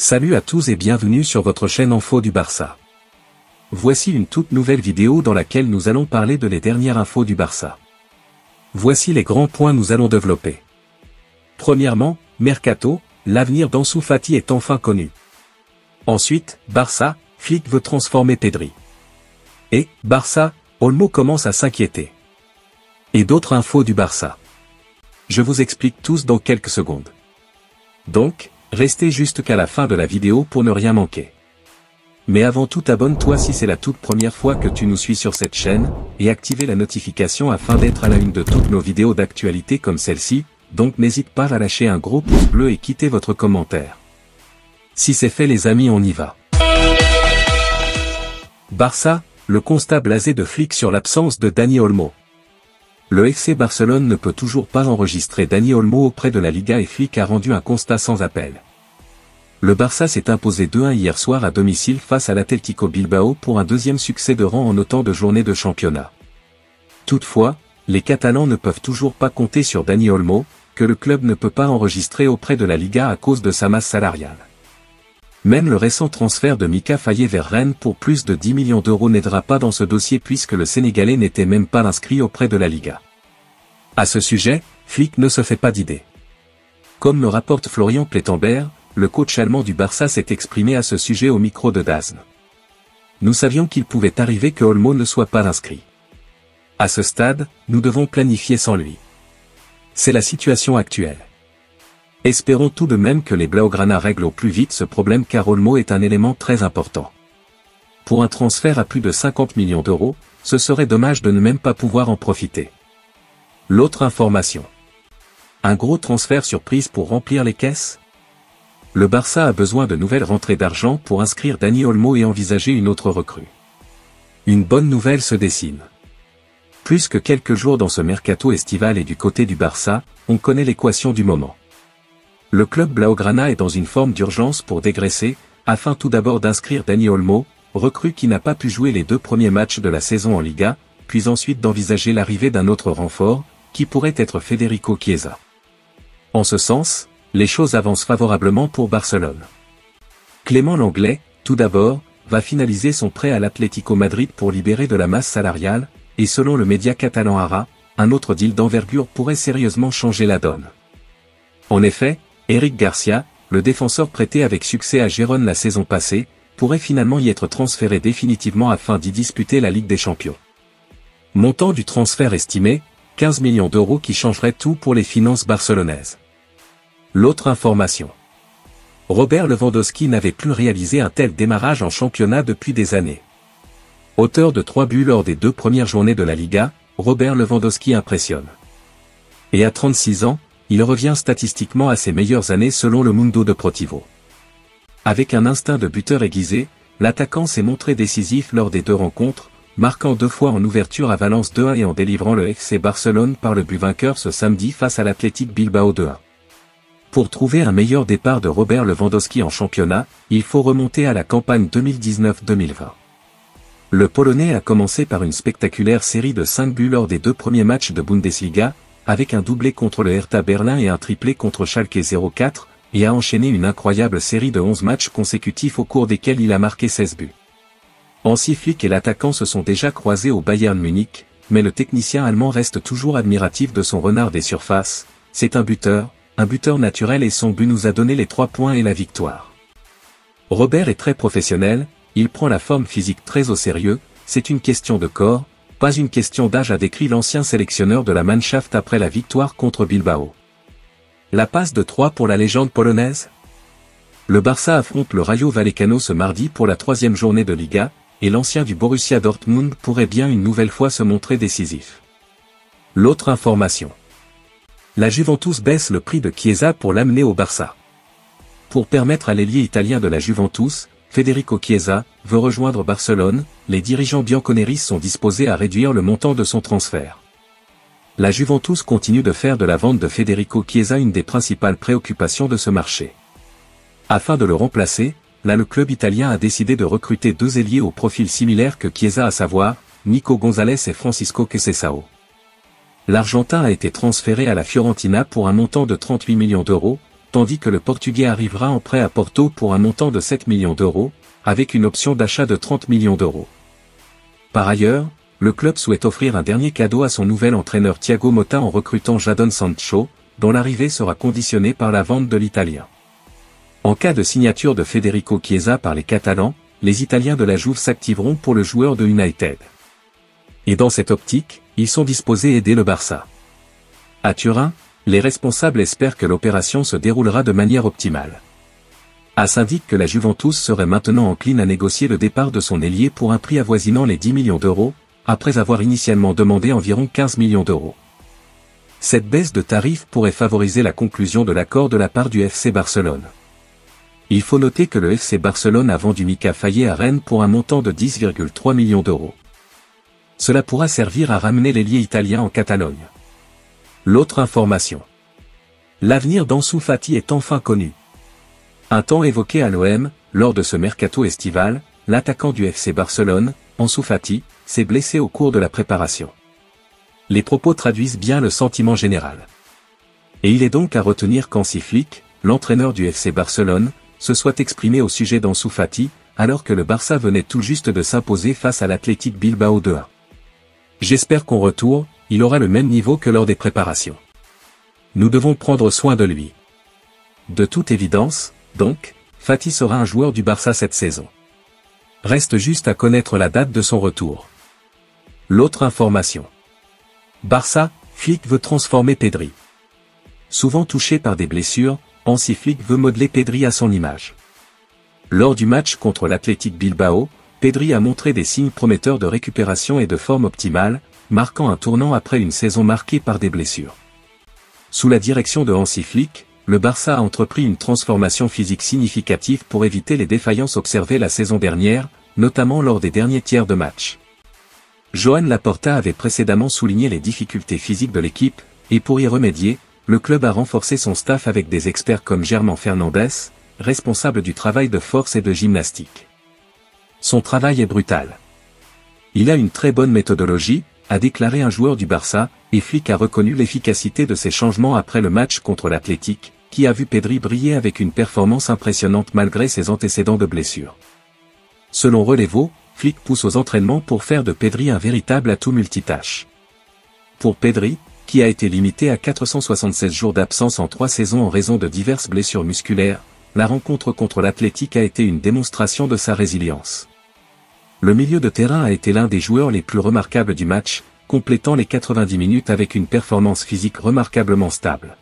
Salut à tous et bienvenue sur votre chaîne Info du Barça. Voici une toute nouvelle vidéo dans laquelle nous allons parler de les dernières infos du Barça. Voici les grands points nous allons développer. Premièrement, Mercato, l'avenir d'Ansu Fati est enfin connu. Ensuite, Barça, Flick veut transformer Pedri. Et, Barça, Olmo commence à s'inquiéter. Et d'autres infos du Barça. Je vous explique tous dans quelques secondes. Donc, restez jusqu'à la fin de la vidéo pour ne rien manquer. Mais avant tout, abonne-toi si c'est la toute première fois que tu nous suis sur cette chaîne, et activez la notification afin d'être à la une de toutes nos vidéos d'actualité comme celle-ci, donc n'hésite pas à lâcher un gros pouce bleu et quitter votre commentaire. Si c'est fait les amis, on y va. Barça, le constat blasé de Flick sur l'absence de Dani Olmo. Le FC Barcelone ne peut toujours pas enregistrer Dani Olmo auprès de la Liga et Flick a rendu un constat sans appel. Le Barça s'est imposé 2-1 hier soir à domicile face à l'Atlético Bilbao pour un deuxième succès de rang en autant de journées de championnat. Toutefois, les Catalans ne peuvent toujours pas compter sur Dani Olmo, que le club ne peut pas enregistrer auprès de la Liga à cause de sa masse salariale. Même le récent transfert de Mika Faye vers Rennes pour plus de 10 millions d'euros n'aidera pas dans ce dossier puisque le Sénégalais n'était même pas inscrit auprès de la Liga. À ce sujet, Flick ne se fait pas d'idée. Comme le rapporte Florian Plettenberg, le coach allemand du Barça s'est exprimé à ce sujet au micro de DAZN. Nous savions qu'il pouvait arriver que Olmo ne soit pas inscrit. À ce stade, nous devons planifier sans lui. C'est la situation actuelle. Espérons tout de même que les Blaugrana règlent au plus vite ce problème car Olmo est un élément très important. Pour un transfert à plus de 50 millions d'euros, ce serait dommage de ne même pas pouvoir en profiter. L'autre information. Un gros transfert surprise pour remplir les caisses? Le Barça a besoin de nouvelles rentrées d'argent pour inscrire Dani Olmo et envisager une autre recrue. Une bonne nouvelle se dessine. Plus que quelques jours dans ce mercato estival et du côté du Barça, on connaît l'équation du moment. Le club Blaugrana est dans une forme d'urgence pour dégraisser, afin tout d'abord d'inscrire Dani Olmo, recrue qui n'a pas pu jouer les 2 premiers matchs de la saison en Liga, puis ensuite d'envisager l'arrivée d'un autre renfort, qui pourrait être Federico Chiesa. En ce sens, les choses avancent favorablement pour Barcelone. Clément Lenglet, tout d'abord, va finaliser son prêt à l'Atlético Madrid pour libérer de la masse salariale, et selon le média catalan Ara, un autre deal d'envergure pourrait sérieusement changer la donne. En effet, Eric Garcia, le défenseur prêté avec succès à Gérone la saison passée, pourrait finalement y être transféré définitivement afin d'y disputer la Ligue des Champions. Montant du transfert estimé, 15 millions d'euros qui changerait tout pour les finances barcelonaises. L'autre information. Robert Lewandowski n'avait plus réalisé un tel démarrage en championnat depuis des années. Auteur de 3 buts lors des 2 premières journées de la Liga, Robert Lewandowski impressionne. Et à 36 ans, il revient statistiquement à ses meilleures années selon le Mundo Deportivo. Avec un instinct de buteur aiguisé, l'attaquant s'est montré décisif lors des 2 rencontres, marquant 2 fois en ouverture à Valence 2-1 et en délivrant le FC Barcelone par le but vainqueur ce samedi face à l'Athletic Bilbao 2-1. Pour trouver un meilleur départ de Robert Lewandowski en championnat, il faut remonter à la campagne 2019-2020. Le Polonais a commencé par une spectaculaire série de 5 buts lors des 2 premiers matchs de Bundesliga, avec un doublé contre le Hertha Berlin et un triplé contre Schalke 04, et a enchaîné une incroyable série de 11 matchs consécutifs au cours desquels il a marqué 16 buts. Hansi Flick et l'attaquant se sont déjà croisés au Bayern Munich, mais le technicien allemand reste toujours admiratif de son renard des surfaces, c'est un buteur naturel et son but nous a donné les 3 points et la victoire. Robert est très professionnel, il prend la forme physique très au sérieux, c'est une question de corps, pas une question d'âge a décrit l'ancien sélectionneur de la Mannschaft après la victoire contre Bilbao. La passe de 3 pour la légende polonaise? Le Barça affronte le Rayo Vallecano ce mardi pour la 3e journée de Liga, et l'ancien du Borussia Dortmund pourrait bien une nouvelle fois se montrer décisif. L'autre information. La Juventus baisse le prix de Chiesa pour l'amener au Barça. Pour permettre à l'ailier italien de la Juventus, Federico Chiesa, veut rejoindre Barcelone, les dirigeants bianconeris sont disposés à réduire le montant de son transfert. La Juventus continue de faire de la vente de Federico Chiesa une des principales préoccupations de ce marché. Afin de le remplacer, le club italien a décidé de recruter 2 ailiers au profil similaire que Chiesa à savoir, Nico Gonzalez et Francisco Conceição. L'Argentin a été transféré à la Fiorentina pour un montant de 38 millions d'euros, tandis que le Portugais arrivera en prêt à Porto pour un montant de 7 millions d'euros, avec une option d'achat de 30 millions d'euros. Par ailleurs, le club souhaite offrir un dernier cadeau à son nouvel entraîneur Thiago Motta en recrutant Jadon Sancho, dont l'arrivée sera conditionnée par la vente de l'Italien. En cas de signature de Federico Chiesa par les Catalans, les Italiens de la Juve s'activeront pour le joueur de United. Et dans cette optique, ils sont disposés à aider le Barça. À Turin, les responsables espèrent que l'opération se déroulera de manière optimale. AS indique que la Juventus serait maintenant encline à négocier le départ de son ailier pour un prix avoisinant les 10 millions d'euros, après avoir initialement demandé environ 15 millions d'euros. Cette baisse de tarifs pourrait favoriser la conclusion de l'accord de la part du FC Barcelone. Il faut noter que le FC Barcelone a vendu Mika Faye à Rennes pour un montant de 10,3 millions d'euros. Cela pourra servir à ramener l'ailier italien en Catalogne. L'autre information. L'avenir d'Ansu Fati est enfin connu. Un temps évoqué à l'OM, lors de ce mercato estival, l'attaquant du FC Barcelone, Ansu Fati, s'est blessé au cours de la préparation. Les propos traduisent bien le sentiment général. Et il est donc à retenir qu'Hansi Flick, l'entraîneur du FC Barcelone, se soit exprimé au sujet d'Ansu Fati, alors que le Barça venait tout juste de s'imposer face à l'Athletic Bilbao 2-1. J'espère qu'en retour, il aura le même niveau que lors des préparations. Nous devons prendre soin de lui. De toute évidence, donc, Fati sera un joueur du Barça cette saison. Reste juste à connaître la date de son retour. L'autre information. Barça, Flick veut transformer Pedri. Souvent touché par des blessures, Hansi Flick veut modeler Pedri à son image. Lors du match contre l'Athletic Bilbao, Pedri a montré des signes prometteurs de récupération et de forme optimale, marquant un tournant après une saison marquée par des blessures. Sous la direction de Hansi Flick, le Barça a entrepris une transformation physique significative pour éviter les défaillances observées la saison dernière, notamment lors des derniers tiers de match. Joan Laporta avait précédemment souligné les difficultés physiques de l'équipe, et pour y remédier, le club a renforcé son staff avec des experts comme Germán Fernandez, responsable du travail de force et de gymnastique. Son travail est brutal. Il a une très bonne méthodologie, a déclaré un joueur du Barça, et Flick a reconnu l'efficacité de ces changements après le match contre l'Athletic, qui a vu Pedri briller avec une performance impressionnante malgré ses antécédents de blessures. Selon Relevo, Flick pousse aux entraînements pour faire de Pedri un véritable atout multitâche. Pour Pedri, qui a été limité à 476 jours d'absence en 3 saisons en raison de diverses blessures musculaires, la rencontre contre l'Athletic a été une démonstration de sa résilience. Le milieu de terrain a été l'un des joueurs les plus remarquables du match, complétant les 90 minutes avec une performance physique remarquablement stable.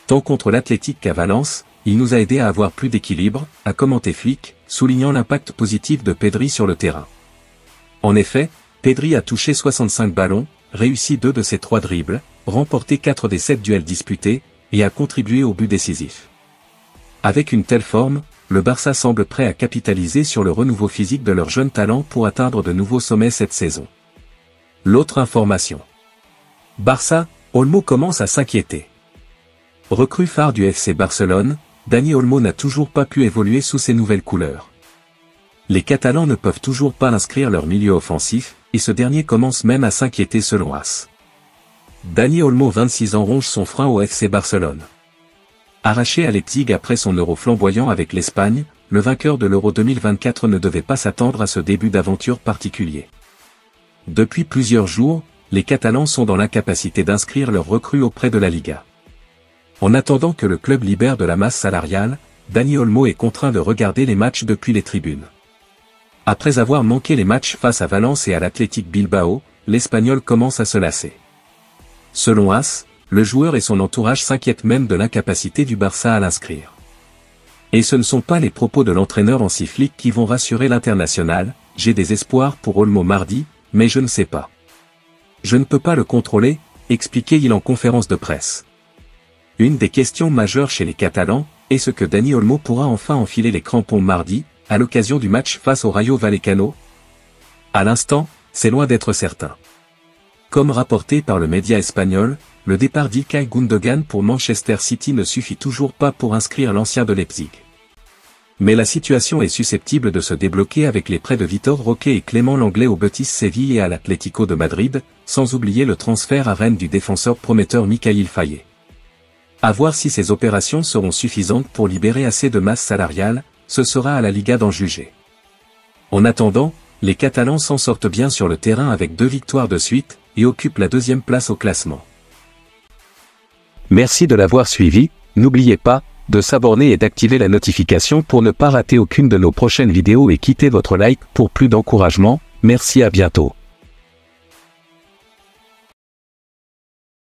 Tant contre l'Athletic qu'à Valence, il nous a aidé à avoir plus d'équilibre, a commenté Flick, soulignant l'impact positif de Pedri sur le terrain. En effet, Pedri a touché 65 ballons, réussi 2 de ses 3 dribbles, remporté 4 des 7 duels disputés, et a contribué au but décisif. Avec une telle forme, le Barça semble prêt à capitaliser sur le renouveau physique de leurs jeunes talents pour atteindre de nouveaux sommets cette saison. L'autre information. Barça, Olmo commence à s'inquiéter. Recrue phare du FC Barcelone, Dani Olmo n'a toujours pas pu évoluer sous ses nouvelles couleurs. Les Catalans ne peuvent toujours pas inscrire leur milieu offensif, et ce dernier commence même à s'inquiéter selon AS. Dani Olmo 26 ans ronge son frein au FC Barcelone. Arraché à Leipzig après son Euro flamboyant avec l'Espagne, le vainqueur de l'Euro 2024 ne devait pas s'attendre à ce début d'aventure particulier. Depuis plusieurs jours, les Catalans sont dans l'incapacité d'inscrire leurs recrues auprès de la Liga. En attendant que le club libère de la masse salariale, Dani Olmo est contraint de regarder les matchs depuis les tribunes. Après avoir manqué les matchs face à Valence et à l'Athletic Bilbao, l'Espagnol commence à se lasser. Selon AS, le joueur et son entourage s'inquiètent même de l'incapacité du Barça à l'inscrire. Et ce ne sont pas les propos de l'entraîneur Hansi Flick qui vont rassurer l'international, « J'ai des espoirs pour Olmo mardi, mais je ne sais pas. Je ne peux pas le contrôler », expliquait-il en conférence de presse. Une des questions majeures chez les Catalans, est ce que Dani Olmo pourra enfin enfiler les crampons mardi, à l'occasion du match face au Rayo Vallecano. À l'instant, c'est loin d'être certain. Comme rapporté par le média espagnol, le départ d'Ilkay Gundogan pour Manchester City ne suffit toujours pas pour inscrire l'ancien de Leipzig. Mais la situation est susceptible de se débloquer avec les prêts de Vitor Roque et Clément Lenglet au Betis Séville et à l'Atlético de Madrid, sans oublier le transfert à Rennes du défenseur prometteur Mikayil Faye. À voir si ces opérations seront suffisantes pour libérer assez de masse salariale, ce sera à la Liga d'en juger. En attendant, les Catalans s'en sortent bien sur le terrain avec 2 victoires de suite, et occupent la 2e place au classement. Merci de l'avoir suivi, n'oubliez pas de s'abonner et d'activer la notification pour ne pas rater aucune de nos prochaines vidéos et quittez votre like pour plus d'encouragement. Merci, à bientôt.